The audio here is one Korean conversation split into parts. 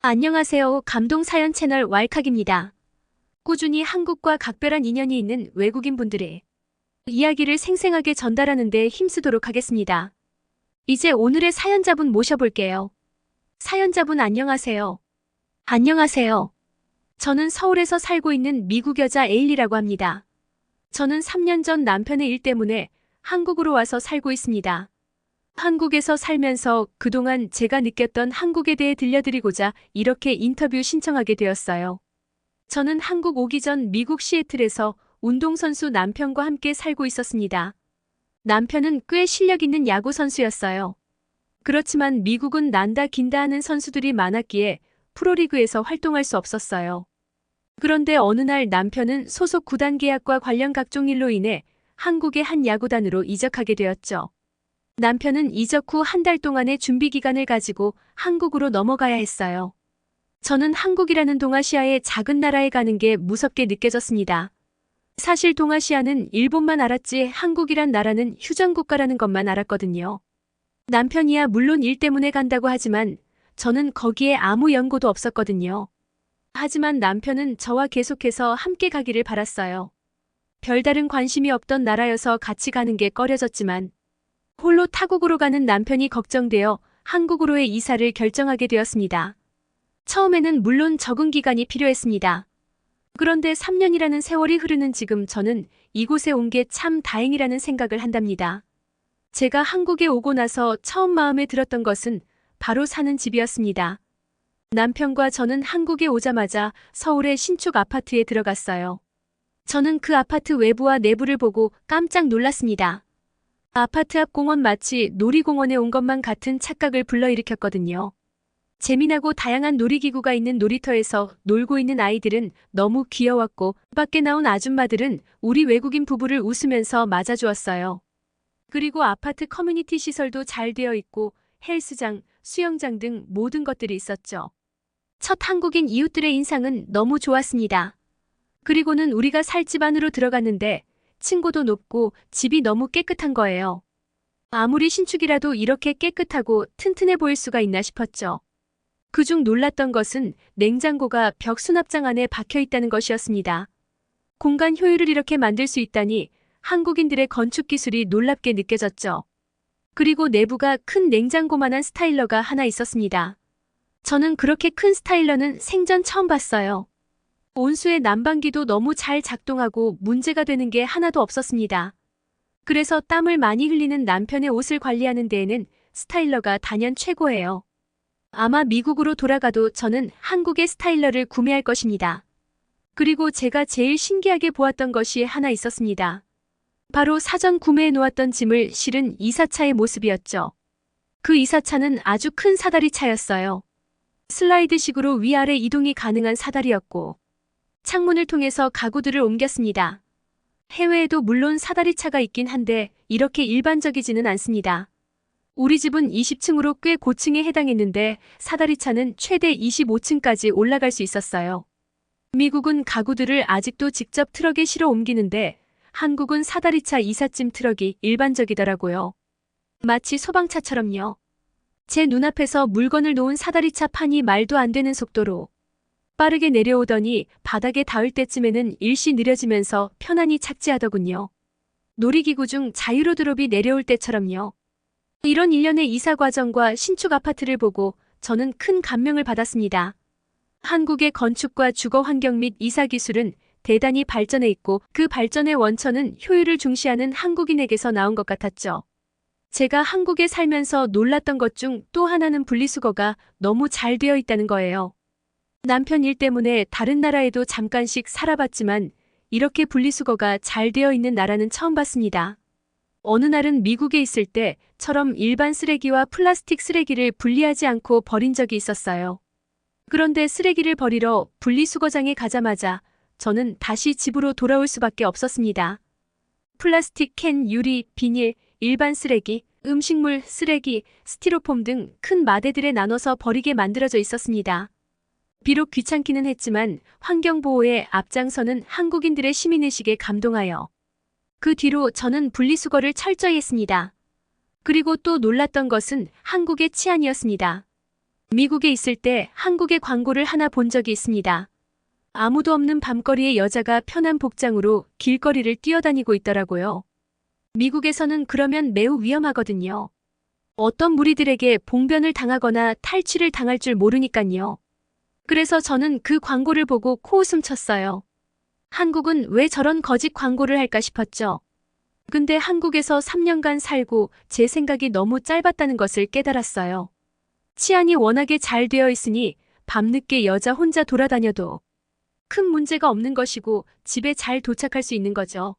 안녕하세요. 감동사연 채널 왈칵입니다. 꾸준히 한국과 각별한 인연이 있는 외국인 분들의 이야기를 생생하게 전달하는 데 힘쓰도록 하겠습니다. 이제 오늘의 사연자분 모셔볼게요. 사연자분 안녕하세요. 안녕하세요. 저는 서울에서 살고 있는 미국 여자 에일리라고 합니다. 저는 3년 전 남편의 일 때문에 한국으로 와서 살고 있습니다. 한국에서 살면서 그동안 제가 느꼈던 한국에 대해 들려드리고자 이렇게 인터뷰 신청하게 되었어요. 저는 한국 오기 전 미국 시애틀에서 운동선수 남편과 함께 살고 있었습니다. 남편은 꽤 실력 있는 야구 선수였어요. 그렇지만 미국은 난다 긴다 하는 선수들이 많았기에 프로리그에서 활동할 수 없었어요. 그런데 어느 날 남편은 소속 구단 계약과 관련 각종 일로 인해 한국의 한 야구단으로 이적하게 되었죠. 남편은 이적 후 한 달 동안의 준비 기간을 가지고 한국으로 넘어가야 했어요. 저는 한국이라는 동아시아의 작은 나라에 가는 게 무섭게 느껴졌습니다. 사실 동아시아는 일본만 알았지 한국이란 나라는 휴전국가라는 것만 알았거든요. 남편이야 물론 일 때문에 간다고 하지만 저는 거기에 아무 연고도 없었거든요. 하지만 남편은 저와 계속해서 함께 가기를 바랐어요. 별다른 관심이 없던 나라여서 같이 가는 게 꺼려졌지만 홀로 타국으로 가는 남편이 걱정되어 한국으로의 이사를 결정하게 되었습니다. 처음에는 물론 적응 기간이 필요했습니다. 그런데 3년이라는 세월이 흐르는 지금 저는 이곳에 온 게 참 다행이라는 생각을 한답니다. 제가 한국에 오고 나서 처음 마음에 들었던 것은 바로 사는 집이었습니다. 남편과 저는 한국에 오자마자 서울의 신축 아파트에 들어갔어요. 저는 그 아파트 외부와 내부를 보고 깜짝 놀랐습니다. 아파트 앞 공원 마치 놀이공원에 온 것만 같은 착각을 불러일으켰거든요. 재미나고 다양한 놀이기구가 있는 놀이터에서 놀고 있는 아이들은 너무 귀여웠고 밖에 나온 아줌마들은 우리 외국인 부부를 웃으면서 맞아주었어요. 그리고 아파트 커뮤니티 시설도 잘 되어 있고 헬스장, 수영장 등 모든 것들이 있었죠. 첫 한국인 이웃들의 인상은 너무 좋았습니다. 그리고는 우리가 살 집 안으로 들어갔는데 층고도 높고 집이 너무 깨끗한 거예요. 아무리 신축이라도 이렇게 깨끗하고 튼튼해 보일 수가 있나 싶었죠. 그중 놀랐던 것은 냉장고가 벽 수납장 안에 박혀 있다는 것이었습니다. 공간 효율을 이렇게 만들 수 있다니 한국인들의 건축 기술이 놀랍게 느껴졌죠. 그리고 내부가 큰 냉장고만한 스타일러가 하나 있었습니다. 저는 그렇게 큰 스타일러는 생전 처음 봤어요. 온수의 난방기도 너무 잘 작동하고 문제가 되는 게 하나도 없었습니다. 그래서 땀을 많이 흘리는 남편의 옷을 관리하는 데에는 스타일러가 단연 최고예요. 아마 미국으로 돌아가도 저는 한국의 스타일러를 구매할 것입니다. 그리고 제가 제일 신기하게 보았던 것이 하나 있었습니다. 바로 사전 구매해 놓았던 짐을 실은 이사차의 모습이었죠. 그 이사차는 아주 큰 사다리차였어요. 슬라이드식으로 위아래 이동이 가능한 사다리였고 창문을 통해서 가구들을 옮겼습니다. 해외에도 물론 사다리차가 있긴 한데 이렇게 일반적이지는 않습니다. 우리 집은 20층으로 꽤 고층에 해당했는데 사다리차는 최대 25층까지 올라갈 수 있었어요. 미국은 가구들을 아직도 직접 트럭에 실어 옮기는데 한국은 사다리차 이삿짐 트럭이 일반적이더라고요. 마치 소방차처럼요. 제 눈앞에서 물건을 놓은 사다리차 판이 말도 안 되는 속도로 빠르게 내려오더니 바닥에 닿을 때쯤에는 일시 느려지면서 편안히 착지하더군요. 놀이기구 중 자유로 드롭이 내려올 때처럼요. 이런 일련의 이사 과정과 신축 아파트를 보고 저는 큰 감명을 받았습니다. 한국의 건축과 주거 환경 및 이사 기술은 대단히 발전해 있고 그 발전의 원천은 효율을 중시하는 한국인에게서 나온 것 같았죠. 제가 한국에 살면서 놀랐던 것 중 또 하나는 분리수거가 너무 잘 되어 있다는 거예요. 남편 일 때문에 다른 나라에도 잠깐씩 살아봤지만 이렇게 분리수거가 잘 되어 있는 나라는 처음 봤습니다. 어느 날은 미국에 있을 때처럼 일반 쓰레기와 플라스틱 쓰레기를 분리하지 않고 버린 적이 있었어요. 그런데 쓰레기를 버리러 분리수거장에 가자마자 저는 다시 집으로 돌아올 수밖에 없었습니다. 플라스틱 캔, 유리, 비닐, 일반 쓰레기, 음식물, 쓰레기, 스티로폼 등 큰 마대들에 나눠서 버리게 만들어져 있었습니다. 비록 귀찮기는 했지만 환경보호에 앞장서는 한국인들의 시민의식에 감동하여 그 뒤로 저는 분리수거를 철저히 했습니다. 그리고 또 놀랐던 것은 한국의 치안이었습니다. 미국에 있을 때 한국의 광고를 하나 본 적이 있습니다. 아무도 없는 밤거리에 여자가 편한 복장으로 길거리를 뛰어다니고 있더라고요. 미국에서는 그러면 매우 위험하거든요. 어떤 무리들에게 봉변을 당하거나 탈취를 당할 줄 모르니깐요. 그래서 저는 그 광고를 보고 코웃음 쳤어요. 한국은 왜 저런 거짓 광고를 할까 싶었죠. 근데 한국에서 3년간 살고 제 생각이 너무 짧았다는 것을 깨달았어요. 치안이 워낙에 잘 되어 있으니 밤늦게 여자 혼자 돌아다녀도 큰 문제가 없는 것이고 집에 잘 도착할 수 있는 거죠.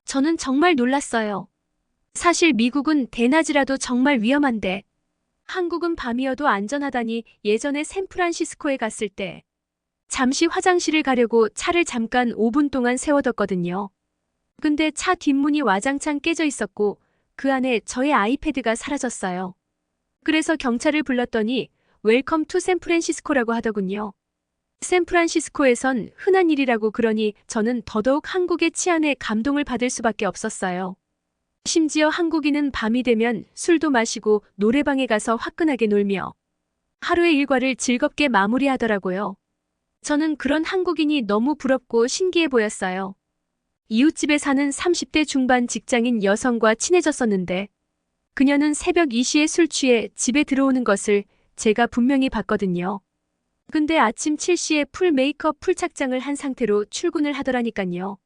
저는 정말 놀랐어요. 사실 미국은 대낮이라도 정말 위험한데 한국은 밤이어도 안전하다니. 예전에 샌프란시스코에 갔을 때 잠시 화장실을 가려고 차를 잠깐 5분 동안 세워뒀거든요. 근데 차 뒷문이 와장창 깨져 있었고 그 안에 저의 아이패드가 사라졌어요. 그래서 경찰을 불렀더니 웰컴 투 샌프란시스코라고 하더군요. 샌프란시스코에선 흔한 일이라고. 그러니 저는 더더욱 한국의 치안에 감동을 받을 수밖에 없었어요. 심지어 한국인은 밤이 되면 술도 마시고 노래방에 가서 화끈하게 놀며 하루의 일과를 즐겁게 마무리하더라고요. 저는 그런 한국인이 너무 부럽고 신기해 보였어요. 이웃집에 사는 30대 중반 직장인 여성과 친해졌었는데 그녀는 새벽 2시에 술 취해 집에 들어오는 것을 제가 분명히 봤거든요. 근데 아침 7시에 풀 메이크업 풀 착장을 한 상태로 출근을 하더라니깐요.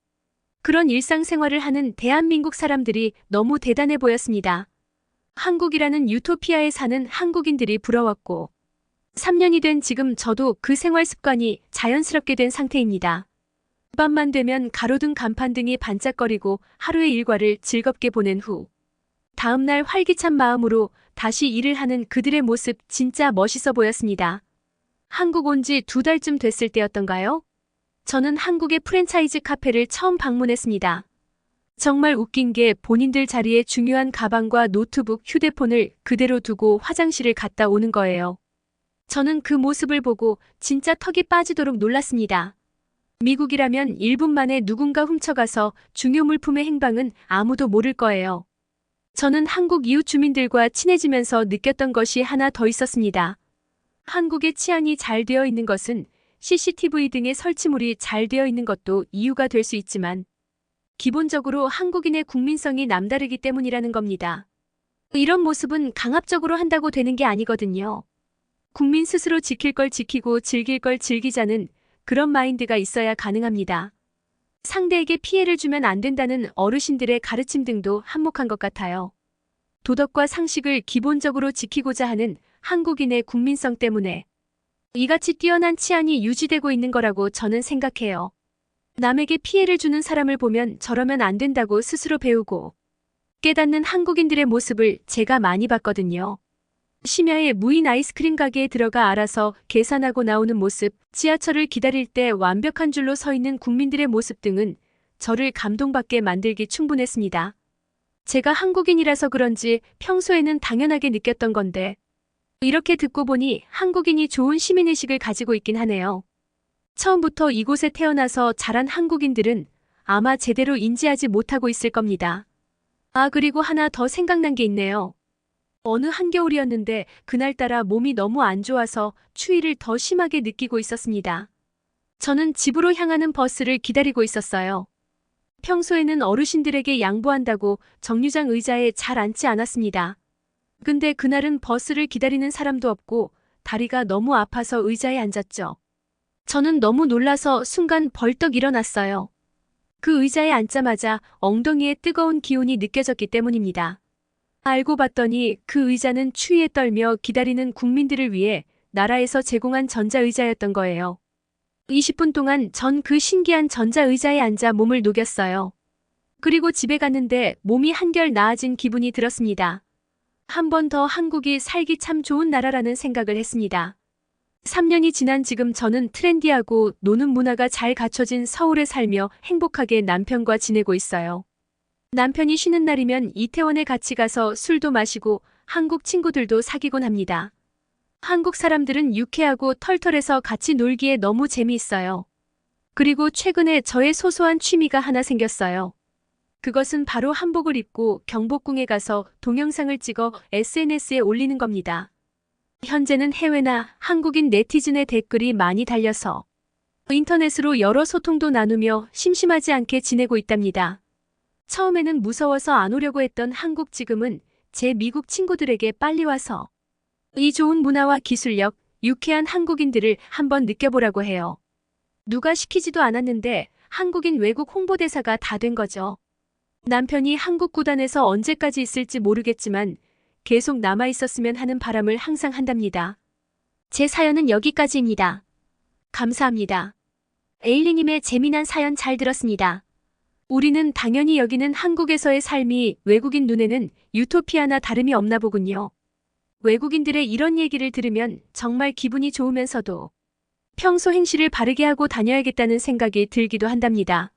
그런 일상생활을 하는 대한민국 사람들이 너무 대단해 보였습니다. 한국이라는 유토피아에 사는 한국인들이 부러웠고 3년이 된 지금 저도 그 생활 습관이 자연스럽게 된 상태입니다. 밤만 되면 가로등 간판등이 반짝거리고 하루의 일과를 즐겁게 보낸 후 다음날 활기찬 마음으로 다시 일을 하는 그들의 모습 진짜 멋있어 보였습니다. 한국 온 지 2달쯤 됐을 때였던가요? 저는 한국의 프랜차이즈 카페를 처음 방문했습니다. 정말 웃긴 게 본인들 자리에 중요한 가방과 노트북, 휴대폰을 그대로 두고 화장실을 갔다 오는 거예요. 저는 그 모습을 보고 진짜 턱이 빠지도록 놀랐습니다. 미국이라면 1분 만에 누군가 훔쳐가서 중요 물품의 행방은 아무도 모를 거예요. 저는 한국 이웃 주민들과 친해지면서 느꼈던 것이 하나 더 있었습니다. 한국의 치안이 잘 되어 있는 것은 CCTV 등의 설치물이 잘 되어 있는 것도 이유가 될 수 있지만 기본적으로 한국인의 국민성이 남다르기 때문이라는 겁니다. 이런 모습은 강압적으로 한다고 되는 게 아니거든요. 국민 스스로 지킬 걸 지키고 즐길 걸 즐기자는 그런 마인드가 있어야 가능합니다. 상대에게 피해를 주면 안 된다는 어르신들의 가르침 등도 한몫한 것 같아요. 도덕과 상식을 기본적으로 지키고자 하는 한국인의 국민성 때문에 이같이 뛰어난 치안이 유지되고 있는 거라고 저는 생각해요. 남에게 피해를 주는 사람을 보면 저러면 안 된다고 스스로 배우고 깨닫는 한국인들의 모습을 제가 많이 봤거든요. 심야에 무인 아이스크림 가게에 들어가 알아서 계산하고 나오는 모습, 지하철을 기다릴 때 완벽한 줄로 서 있는 국민들의 모습 등은 저를 감동받게 만들기 충분했습니다. 제가 한국인이라서 그런지 평소에는 당연하게 느꼈던 건데 이렇게 듣고 보니 한국인이 좋은 시민의식을 가지고 있긴 하네요. 처음부터 이곳에 태어나서 자란 한국인들은 아마 제대로 인지하지 못하고 있을 겁니다. 그리고 하나 더 생각난 게 있네요. 어느 한겨울이었는데 그날따라 몸이 너무 안 좋아서 추위를 더 심하게 느끼고 있었습니다. 저는 집으로 향하는 버스를 기다리고 있었어요. 평소에는 어르신들에게 양보한다고 정류장 의자에 잘 앉지 않았습니다. 근데 그날은 버스를 기다리는 사람도 없고 다리가 너무 아파서 의자에 앉았죠. 저는 너무 놀라서 순간 벌떡 일어났어요. 그 의자에 앉자마자 엉덩이에 뜨거운 기운이 느껴졌기 때문입니다. 알고 봤더니 그 의자는 추위에 떨며 기다리는 국민들을 위해 나라에서 제공한 전자의자였던 거예요. 20분 동안 전 그 신기한 전자의자에 앉아 몸을 녹였어요. 그리고 집에 갔는데 몸이 한결 나아진 기분이 들었습니다. 한 번 더 한국이 살기 참 좋은 나라라는 생각을 했습니다. 3년이 지난 지금 저는 트렌디하고 노는 문화가 잘 갖춰진 서울에 살며 행복하게 남편과 지내고 있어요. 남편이 쉬는 날이면 이태원에 같이 가서 술도 마시고 한국 친구들도 사귀곤 합니다. 한국 사람들은 유쾌하고 털털해서 같이 놀기에 너무 재미있어요. 그리고 최근에 저의 소소한 취미가 하나 생겼어요. 그것은 바로 한복을 입고 경복궁에 가서 동영상을 찍어 SNS에 올리는 겁니다. 현재는 해외나 한국인 네티즌의 댓글이 많이 달려서 인터넷으로 여러 소통도 나누며 심심하지 않게 지내고 있답니다. 처음에는 무서워서 안 오려고 했던 한국, 지금은 제 미국 친구들에게 빨리 와서 이 좋은 문화와 기술력, 유쾌한 한국인들을 한번 느껴보라고 해요. 누가 시키지도 않았는데 한국인 외국 홍보대사가 다 된 거죠. 남편이 한국 구단에서 언제까지 있을지 모르겠지만 계속 남아 있었으면 하는 바람을 항상 한답니다. 제 사연은 여기까지입니다. 감사합니다. 에일리님의 재미난 사연 잘 들었습니다. 우리는 당연히 여기는 한국에서의 삶이 외국인 눈에는 유토피아나 다름이 없나 보군요. 외국인들의 이런 얘기를 들으면 정말 기분이 좋으면서도 평소 행실을 바르게 하고 다녀야겠다는 생각이 들기도 한답니다.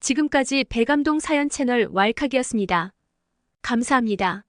지금까지 배감동 사연 채널 왈칵이었습니다. 감사합니다.